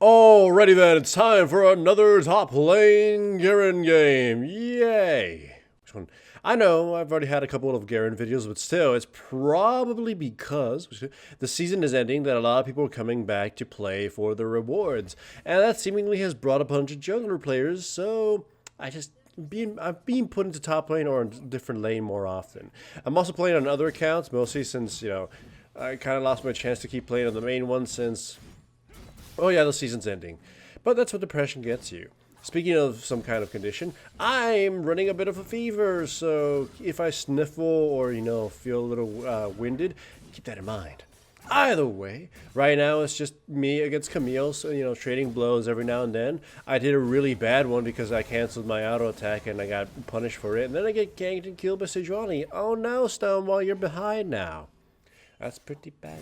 Alrighty then, it's time for another top lane Garen game. Yay! Which one? I know I've already had a couple of Garen videos, but still, it's probably because the season is ending that a lot of people are coming back to play for the rewards, and that seemingly has brought a bunch of jungler players. So I'm being put into top lane or a different lane more often. I'm also playing on other accounts, mostly since I kind of lost my chance to keep playing on the main one since. Oh yeah, the season's ending. But that's what depression gets you. Speaking of some kind of condition, I'm running a bit of a fever, so if I sniffle or, feel a little winded, keep that in mind. Either way, right now it's just me against Camille, so, trading blows every now and then. I did a really bad one because I canceled my auto attack and I got punished for it, and then I get ganked and killed by Sejuani. Oh no, Stonewall, you're behind now. That's pretty bad.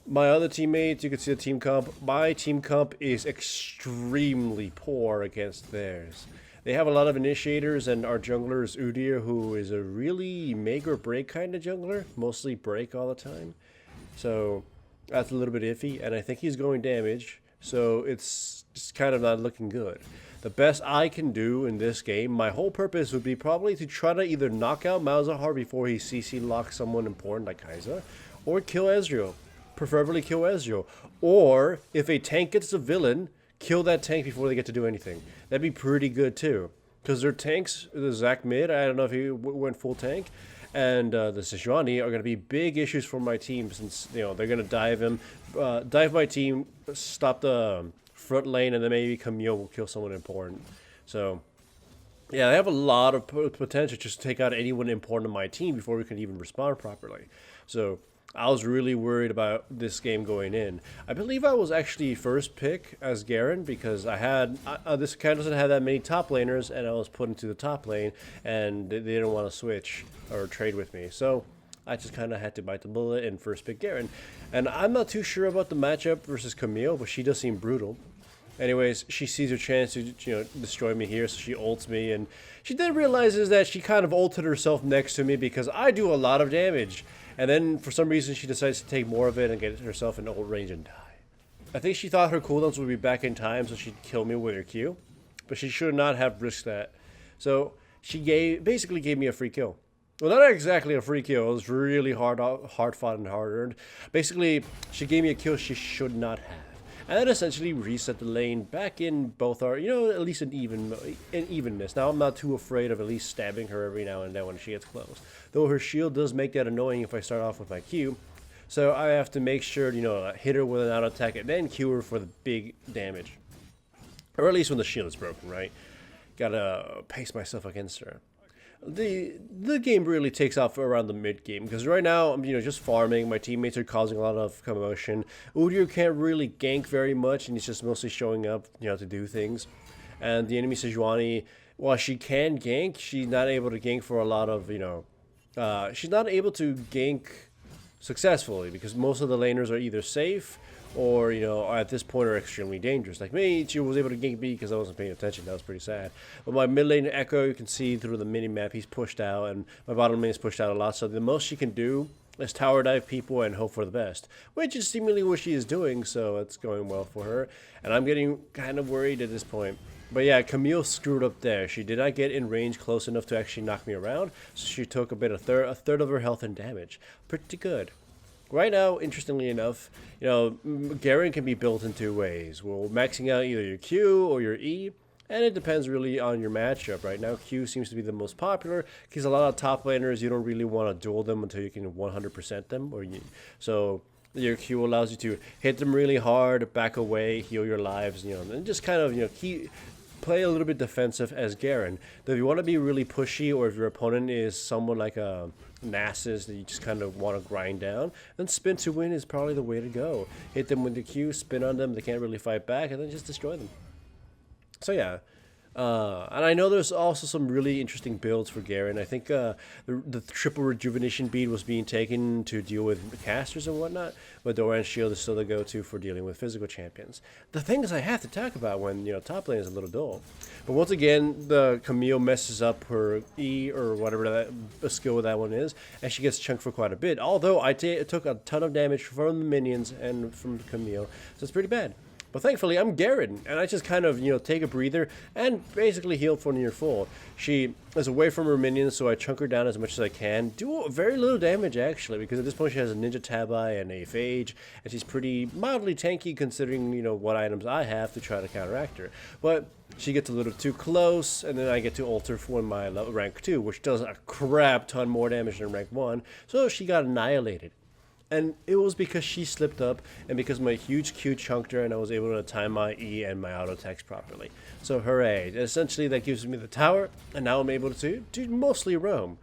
My other teammates, you can see the team comp. My team comp is extremely poor against theirs. They have a lot of initiators, and our jungler is Udyr, who is a really make or break kind of jungler, mostly break all the time. So that's a little bit iffy, and I think he's going damage, so it's just kind of not looking good. The best I can do in this game, my whole purpose would be probably to try to either knock out Malzahar before he CC locks someone important like Kai'Sa, or kill Ezreal. Preferably kill Ezreal. Or, if a tank gets a villain, kill that tank before they get to do anything. That'd be pretty good too. Because their tanks, the Zac mid, I don't know if he went full tank, and the Sejuani are going to be big issues for my team since, they're going to dive him, dive my team, stop the front lane, and then maybe Camille will kill someone important. So, yeah, they have a lot of potential just to take out anyone important on my team before we can even respond properly. So, I was really worried about this game going in. I believe I was actually first pick as Garen because I had this account doesn't have that many top laners, and I was put into the top lane, and they didn't want to switch or trade with me. So I just kind of had to bite the bullet and first pick Garen. And I'm not too sure about the matchup versus Camille, but she does seem brutal. Anyways, she sees her chance to destroy me here, so she ults me, and she then realizes that she kind of ulted herself next to me because I do a lot of damage. And then, for some reason, she decides to take more of it and get herself in ult range and die. I think she thought her cooldowns would be back in time, so she'd kill me with her Q. But she should not have risked that. So, she basically gave me a free kill. Well, not exactly a free kill. It was really hard fought and hard earned. Basically, she gave me a kill she should not have. And that essentially reset the lane back in both our, at least in evenness. Now, I'm not too afraid of at least stabbing her every now and then when she gets close. Though her shield does make that annoying if I start off with my Q. So I have to make sure, hit her with an auto attack and then Q her for the big damage. Or at least when the shield is broken, right? Gotta pace myself against her. The game really takes off around the mid game because right now I'm just farming. My teammates are causing a lot of commotion. Udyr can't really gank very much, and he's just mostly showing up to do things. And the enemy Sejuani, while she can gank, she's not able to gank for a lot of she's not able to gank successfully because most of the laners are either safe or, at this point are extremely dangerous. Like me, she was able to gank me because I wasn't paying attention. That was pretty sad. But my mid lane Echo, you can see through the mini-map, he's pushed out, and my bottom lane is pushed out a lot. So the most she can do is tower dive people and hope for the best, which is seemingly what she is doing, so it's going well for her. And I'm getting kind of worried at this point. But yeah, Camille screwed up there. She did not get in range close enough to actually knock me around, so she took a third of her health and damage. Pretty good. Right now, interestingly enough, Garen can be built in two ways. Well, maxing out either your Q or your E, and it depends really on your matchup. Right now, Q seems to be the most popular because a lot of top laners, you don't really want to duel them until you can 100% them. So your Q allows you to hit them really hard, back away, heal your lives, and just kind of, play a little bit defensive as Garen. Though if you want to be really pushy, or if your opponent is someone like a Nasus that you just kind of want to grind down, then spin to win is probably the way to go. Hit them with the Q, spin on them, they can't really fight back, and then just destroy them. So yeah. And I know there's also some really interesting builds for Garen. I think the triple rejuvenation bead was being taken to deal with casters and whatnot, but Doran's shield is still the go-to for dealing with physical champions. The things I have to talk about when top lane is a little dull. But once again, the Camille messes up her E or whatever that skill that one is, and she gets chunked for quite a bit. Although I took a ton of damage from the minions and from Camille, so it's pretty bad. But thankfully, I'm Garen, and I just kind of, take a breather and basically heal for near full. She is away from her minions, so I chunk her down as much as I can. Do very little damage, actually, because at this point she has a Ninja Tabi and a Phage, and she's pretty mildly tanky considering, what items I have to try to counteract her. But she gets a little too close, and then I get to ult her for my rank 2, which does a crap ton more damage than rank 1, so she got annihilated. And it was because she slipped up and because my huge Q chunked her and I was able to time my E and my auto attacks properly. So hooray. Essentially that gives me the tower and now I'm able to mostly roam.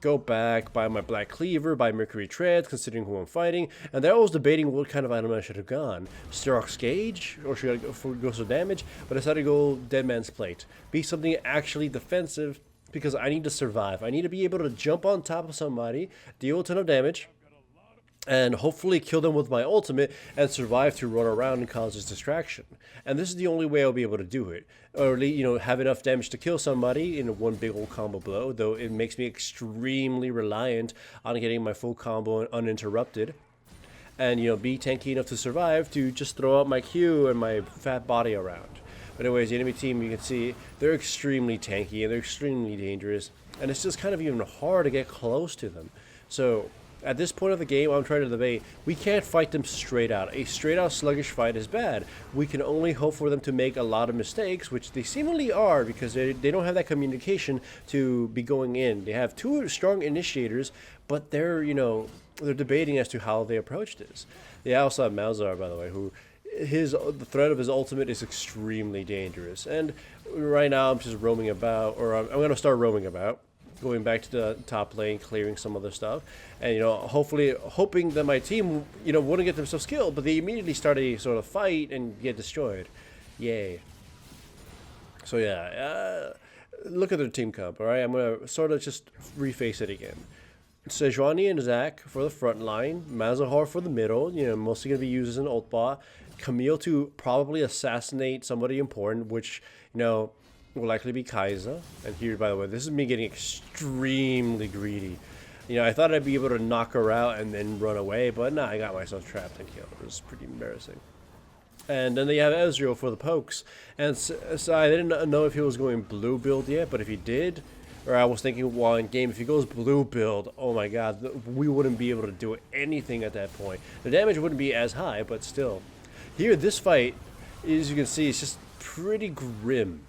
Go back, buy my Black Cleaver, buy Mercury Treads, considering who I'm fighting. And they're always debating what kind of item I should have gone. Starrock's Gauge, or should I go for Ghost of Damage? But I decided to go Dead Man's Plate. Be something actually defensive because I need to survive. I need to be able to jump on top of somebody, deal a ton of damage, and hopefully kill them with my ultimate and survive to run around and cause this distraction. And this is the only way I'll be able to do it. Or at least, have enough damage to kill somebody in one big old combo blow, though it makes me extremely reliant on getting my full combo uninterrupted. And, be tanky enough to survive to just throw out my Q and my fat body around. But anyways, the enemy team, you can see, they're extremely tanky and they're extremely dangerous. And it's just kind of even hard to get close to them. So at this point of the game, I'm trying to debate, we can't fight them straight out. A straight out sluggish fight is bad. We can only hope for them to make a lot of mistakes, which they seemingly are because they don't have that communication to be going in. They have two strong initiators, but they're debating as to how they approach this. They also have Malzahar, by the way, who the threat of his ultimate is extremely dangerous. And right now I'm just roaming about, or I'm going to start roaming about, going back to the top lane, clearing some other stuff, and hopefully hoping that my team wouldn't get themselves killed, but they immediately start a sort of fight and get destroyed. Yay. So yeah, look at their team comp. All right, I'm gonna sort of just reface it again. Sejuani and Zac for the front line, Malzahar for the middle, mostly gonna be used as an ult bot, Camille to probably assassinate somebody important, which will likely be Kai'Sa. And here, by the way, this is me getting extremely greedy. I thought I'd be able to knock her out and then run away, but nah, I got myself trapped and killed. It was pretty embarrassing. And then they have Ezreal for the pokes. And so I didn't know if he was going blue build yet, but if he did, or I was thinking while in game, if he goes blue build, oh my god, we wouldn't be able to do anything at that point. The damage wouldn't be as high, but still. Here, this fight, as you can see, is just pretty grim.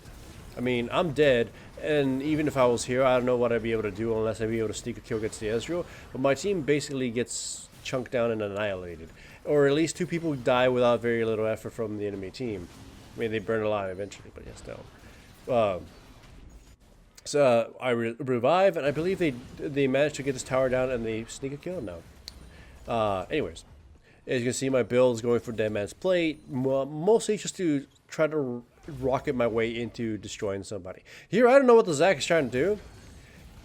I mean, I'm dead, and even if I was here, I don't know what I'd be able to do unless I'd be able to sneak a kill against the Ezreal. But my team basically gets chunked down and annihilated. Or at least two people die without very little effort from the enemy team. I mean, they burn alive eventually, but yes, no. So I revive, and I believe they managed to get this tower down and they sneak a kill now. Anyways, as you can see, my build is going for Dead Man's Plate, mostly just to try to rocket my way into destroying somebody. Here, I don't know what the Zac is trying to do.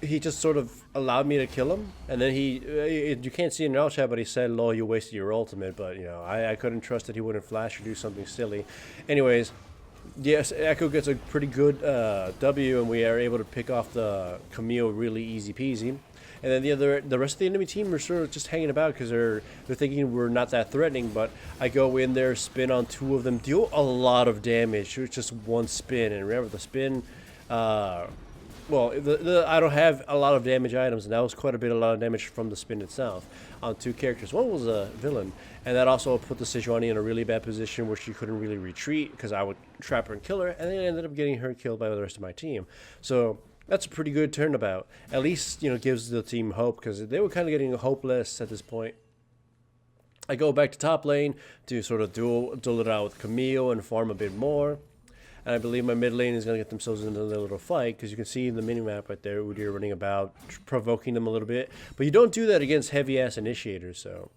He just sort of allowed me to kill him, and then you can't see in our chat, but he said, lol, you wasted your ultimate, but I couldn't trust that he wouldn't flash or do something silly. Anyways, yes, Echo gets a pretty good W, and we are able to pick off the Camille really easy peasy. And then the rest of the enemy team are sort of just hanging about because they're thinking we're not that threatening. But I go in there, spin on two of them, deal a lot of damage. It's just one spin, and remember the spin. I don't have a lot of damage items, and that was quite a lot of damage from the spin itself on two characters. One was a villain, and that also put the Sejuani in a really bad position where she couldn't really retreat because I would trap her and kill her, and then I ended up getting her killed by the rest of my team. So that's a pretty good turnabout. At least, gives the team hope because they were kind of getting hopeless at this point. I go back to top lane to sort of duel it out with Camille and farm a bit more. And I believe my mid lane is going to get themselves into a little fight because you can see the minimap right there, Udyr running about, provoking them a little bit. But you don't do that against heavy-ass initiators, so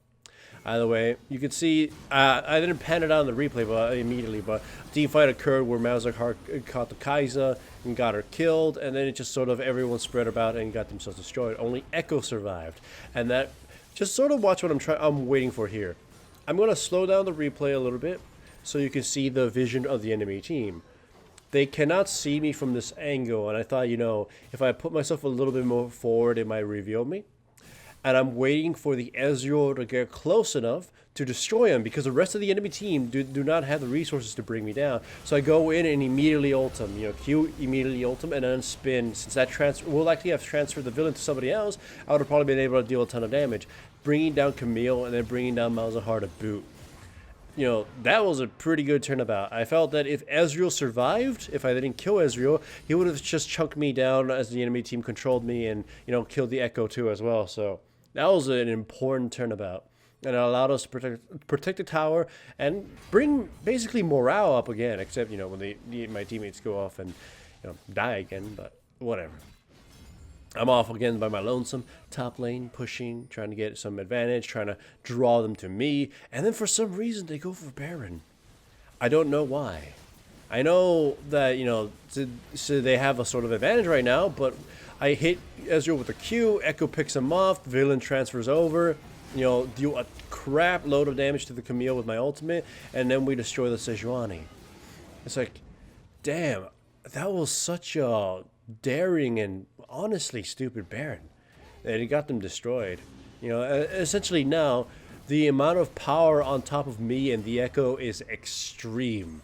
either way, you can see, I didn't pan it out in the replay immediately, but team fight occurred where Malzahar caught the Kai'Sa and got her killed, and then it just sort of everyone spread about and got themselves destroyed. Only Echo survived, and that, just sort of watch what I'm waiting for here. I'm going to slow down the replay a little bit so you can see the vision of the enemy team. They cannot see me from this angle, and I thought, if I put myself a little bit more forward, it might reveal me. and I'm waiting for the Ezreal to get close enough to destroy him because the rest of the enemy team do not have the resources to bring me down. So I go in and immediately ult him, Q, immediately ult him, and then spin. Since that transfer will likely have transferred the villain to somebody else, I would have probably been able to deal a ton of damage, bringing down Camille and then bringing down Malzahar to boot. That was a pretty good turnabout. I felt that if Ezreal survived, if I didn't kill Ezreal, he would have just chunked me down as the enemy team controlled me and, killed the Echo too as well. So that was an important turnabout. And it allowed us to protect the tower and bring basically morale up again, except, when my teammates go off and, die again, but whatever. I'm off again by my lonesome, top lane, pushing, trying to get some advantage, trying to draw them to me, and then for some reason they go for Garen. I don't know why. I know that, so they have a sort of advantage right now, but I hit Ezreal with a Q, Echo picks him off, the villain transfers over, deal a crap load of damage to the Camille with my ultimate, and then we destroy the Sejuani. It's like, damn, that was such a daring and honestly stupid Baron that it got them destroyed. Essentially now the amount of power on top of me and the Echo is extreme.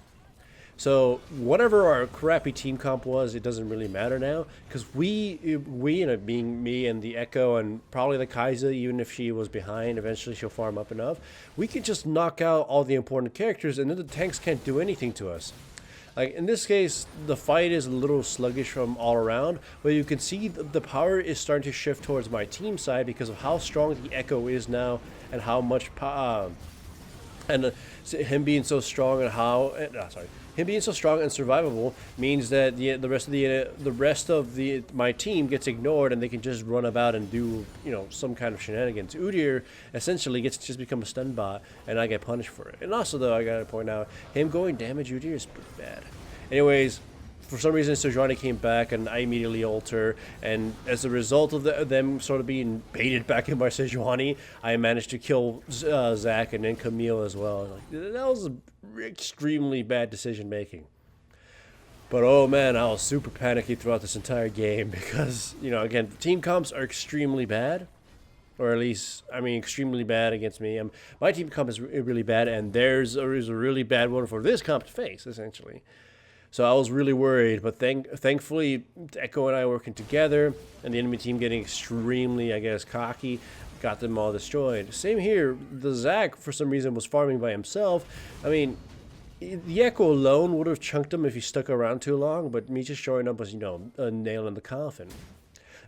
So whatever our crappy team comp was, it doesn't really matter now because we being me and the Echo and probably the Kaiser, even if she was behind, eventually she'll farm up enough. We could just knock out all the important characters and then the tanks can't do anything to us. Like in this case, the fight is a little sluggish from all around, but you can see the power is starting to shift towards my team side because of how strong the Echo is now and how much him being so strong and him being so strong and survivable means that the rest of my team gets ignored and they can just run about and do some kind of shenanigans. Udyr essentially gets to just become a stun bot and I get punished for it. And also though, I gotta point out, him going damage Udyr is pretty bad. Anyways, for some reason Sejuani came back and I immediately ult her, and as a result of them sort of being baited back in by Sejuani, I managed to kill Zac and then Camille as well. That was extremely bad decision making. But oh man, I was super panicky throughout this entire game because, again, team comps are extremely bad. Or at least, extremely bad against me. My team comp is really bad, and theirs is a really bad one for this comp to face, essentially. So I was really worried, but thankfully, Echo and I working together, and the enemy team getting extremely, cocky, got them all destroyed. Same here, the Zac, for some reason, was farming by himself. The Echo alone would have chunked him if he stuck around too long, but me just showing up was, a nail in the coffin.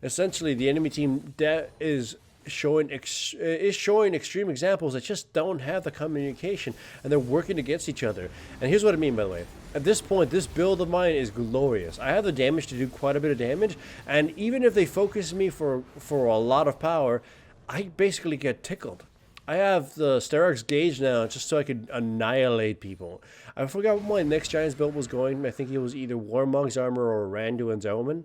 Essentially, the enemy team is showing extreme examples that just don't have the communication, and they're working against each other. And here's what I mean, by the way. At this point, this build of mine is glorious. I have the damage to do quite a bit of damage, and even if they focus me for a lot of power, I basically get tickled. I have the Sterak's Gauge now just so I could annihilate people. I forgot what my next Giants build was going. I think it was either Warmog's Armor or Randuin's Omen.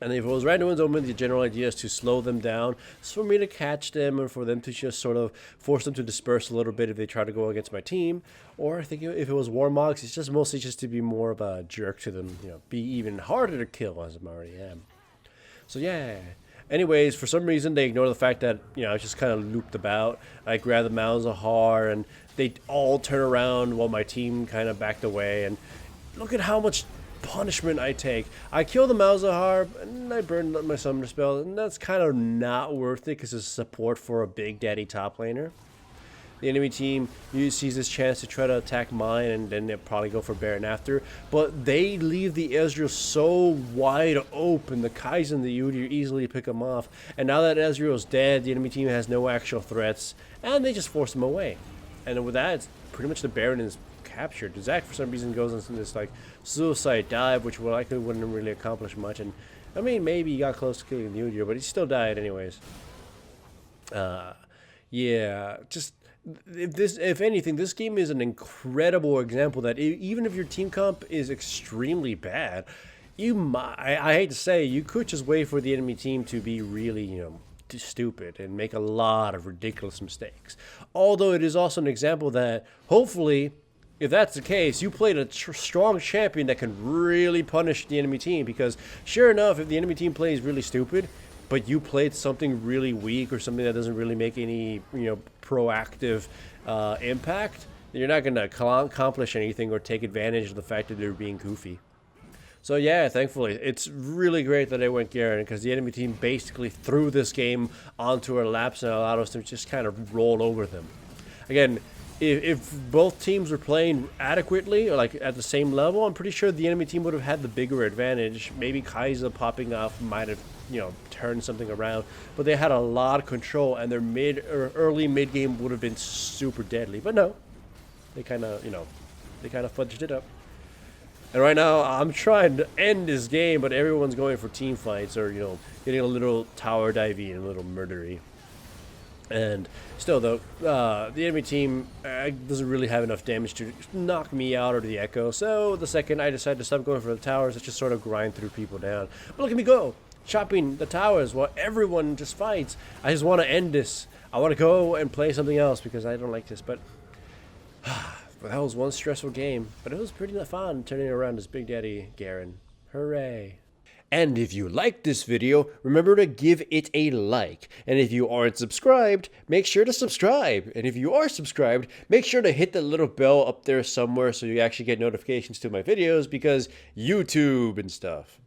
And if it was Randuin's Omen, the general idea is to slow them down, so for me to catch them or for them to just sort of force them to disperse a little bit if they try to go against my team. Or I think if it was Warmog's, it's just mostly just to be more of a jerk to them, be even harder to kill as I already am. So yeah. Anyways, for some reason they ignore the fact that, I just kind of looped about. I grabbed the Malzahar and they all turn around while my team kind of backed away. And look at how much punishment I take. I kill the Malzahar and I burn my summoner spell, and that's kind of not worth it because it's support for a big daddy top laner. The enemy team sees this chance to try to attack mine, and then they'll probably go for Baron after. But they leave the Ezreal so wide open. The Kaiser and the Udyr easily pick him off. And now that Ezreal's dead, the enemy team has no actual threats, and they just force him away. And with that, it's pretty much the Baron is captured. Zac, for some reason, goes into this suicide dive, which likely wouldn't really accomplish much. And maybe he got close to killing the Udyr, but he still died anyways. Yeah, just if anything, this game is an incredible example that even if your team comp is extremely bad, I hate to say, you could just wait for the enemy team to be really, stupid and make a lot of ridiculous mistakes. Although it is also an example that hopefully, if that's the case, you played a strong champion that can really punish the enemy team, because sure enough, if the enemy team plays really stupid, but you played something really weak or something that doesn't really make any, proactive impact, then you're not going to accomplish anything or take advantage of the fact that they're being goofy. So yeah, thankfully, it's really great that I went Garen because the enemy team basically threw this game onto our laps and allowed us to just kind of roll over them. Again, if both teams were playing adequately or like at the same level, I'm pretty sure the enemy team would have had the bigger advantage. Maybe Kaiser popping off might have, turned something around, but they had a lot of control and their early mid game would have been super deadly. But no, they kind of fudged it up. And right now, I'm trying to end this game, but everyone's going for team fights or, getting a little tower divey and a little murdery. And still, though, the enemy team doesn't really have enough damage to knock me out or the Echo. So the second I decide to stop going for the towers, let's just sort of grind through people down. But look at me go, chopping the towers while everyone just fights. I just want to end this. I want to go and play something else because I don't like this. But that was one stressful game. But it was pretty fun turning around as Big Daddy Garen. Hooray. And if you liked this video, remember to give it a like. And if you aren't subscribed, make sure to subscribe. And if you are subscribed, make sure to hit the little bell up there somewhere so you actually get notifications to my videos because YouTube and stuff.